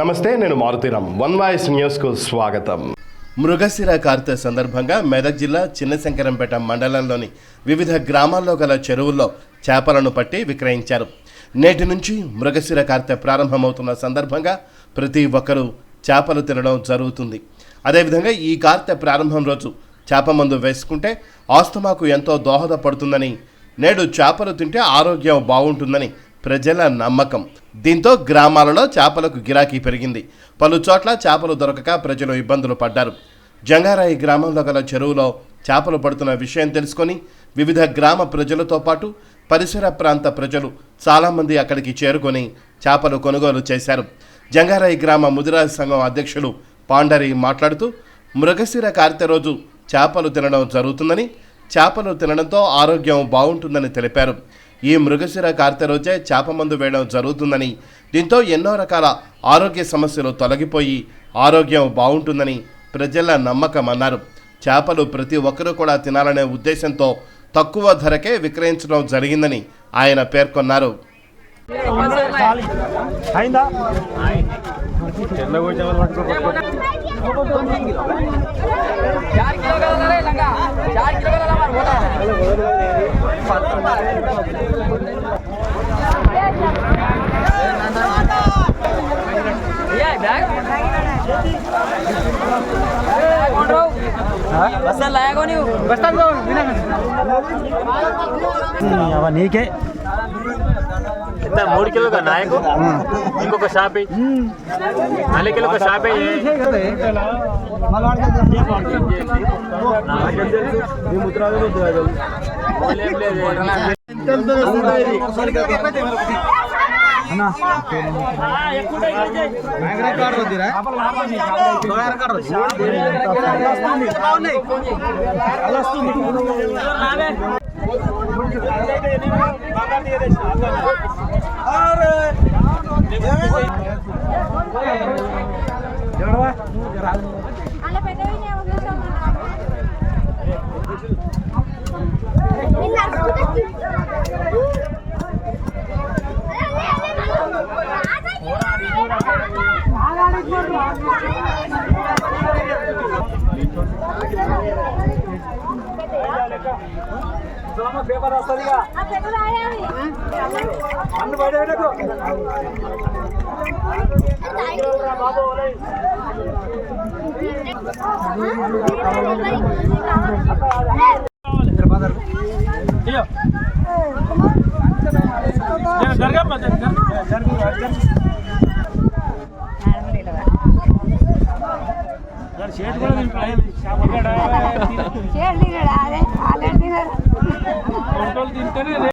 నమస్తే, నేను Maruthi Ram. One voice న్యూస్కు స్వాగతం. మృగశిర కార్తె సందర్భంగా మెదక్ జిల్లా చిన్నశంకరంపేట మండలంలోని వివిధ గ్రామాల్లో గల చెరువుల్లో చేపలను పట్టి విక్రయించారు. నేటి నుంచి మృగశిర కార్తె ప్రారంభమవుతున్న సందర్భంగా ప్రతి ఒక్కరూ చేపలు తినడం జరుగుతుంది. అదేవిధంగా ఈ కార్తె ప్రారంభం రోజు చేప మందు వేసుకుంటే ఆస్తమాకు ఎంతో దోహదపడుతుందని, నేడు చేపలు తింటే ఆరోగ్యం బాగుంటుందని ప్రజల నమ్మకం. దీంతో గ్రామాలలో చేపలకు గిరాకీ పెరిగింది. పలు చోట్ల చేపలు దొరకక ప్రజలు ఇబ్బందులు పడ్డారు. జంగారాయి గ్రామంలో గల చెరువులో చేపలు పడుతున్న విషయం తెలుసుకొని వివిధ గ్రామ ప్రజలతో పాటు పరిసర ప్రాంత ప్రజలు చాలామంది అక్కడికి చేరుకొని చేపలు కొనుగోలు చేశారు. జంగారాయి గ్రామ ముదిరాజు సంఘం అధ్యక్షులు పాండరి మాట్లాడుతూ, మృగశిర కార్తె రోజు చేపలు తినడం జరుగుతుందని, చేపలు తినడంతో ఆరోగ్యం బాగుంటుందని తెలిపారు. ఈ మృగశిర కార్తె రోజే చేప మందు వేయడం జరుగుతుందని, దీంతో ఎన్నో రకాల ఆరోగ్య సమస్యలు తొలగిపోయి ఆరోగ్యం బాగుంటుందని ప్రజల నమ్మకం అన్నారు. చేపలు ప్రతి ఒక్కరూ కూడా తినాలనే ఉద్దేశంతో తక్కువ ధరకే విక్రయించడం జరిగిందని ఆయన పేర్కొన్నారు. నీకే ఎంత 3 కిలో का नायक ఇంకొక షాప్ 4 కిలో का షాప్ పేపర్ వస్తుందిగా అన్ను బయట బాబు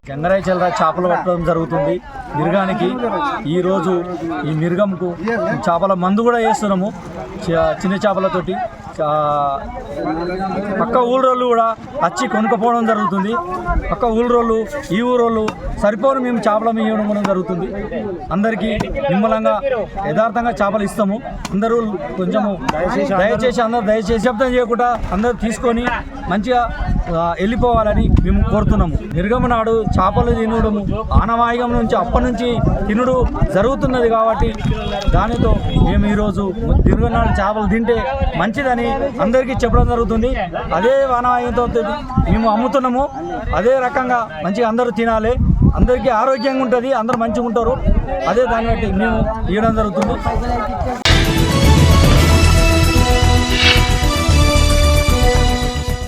గంగరాయి చెల్లరా చేపలు పట్టడం జరుగుతుంది మిరుగానికి. ఈరోజు ఈ మిరుగంకు చేపల మందు కూడా వేస్తున్నాము. చిన్న చేపలతోటి పక్క ఊళ్ళోళ్ళు కూడా వచ్చి కొనుక్కపోవడం జరుగుతుంది. పక్క ఊళ్ళోళ్ళు ఈ ఊరోళ్ళు సరిపోను మేము చేపలు ఇవ్వడం జరుగుతుంది. అందరికీ నిమ్మలంగా యథార్థంగా చేపలు ఇస్తాము. అందరూ కొంచెము దయచేసి శబ్దం చేయకుండా అందరూ తీసుకొని మంచిగా వెళ్ళిపోవాలని మేము కోరుతున్నాము. మిరుగము నాడు చేపలు తినడము ఆనవాయిగం నుంచి అప్పటి నుంచి తినడు జరుగుతున్నది కాబట్టి దానితో మేము ఈరోజు మిరుగం నాడు చేపలు తింటే మంచిదని అందరికీ చెప్పడం జరుగుతుంది. అదే ఆనవాయిగంతో మేము అమ్ముతున్నాము. అదే రకంగా మంచిగా అందరూ తినాలి, అందరికీ ఆరోగ్యంగా ఉంటుంది, అందరూ మంచిగా ఉంటారు. అదే దాన్ని బట్టి మేము ఇవ్వడం జరుగుతుంది.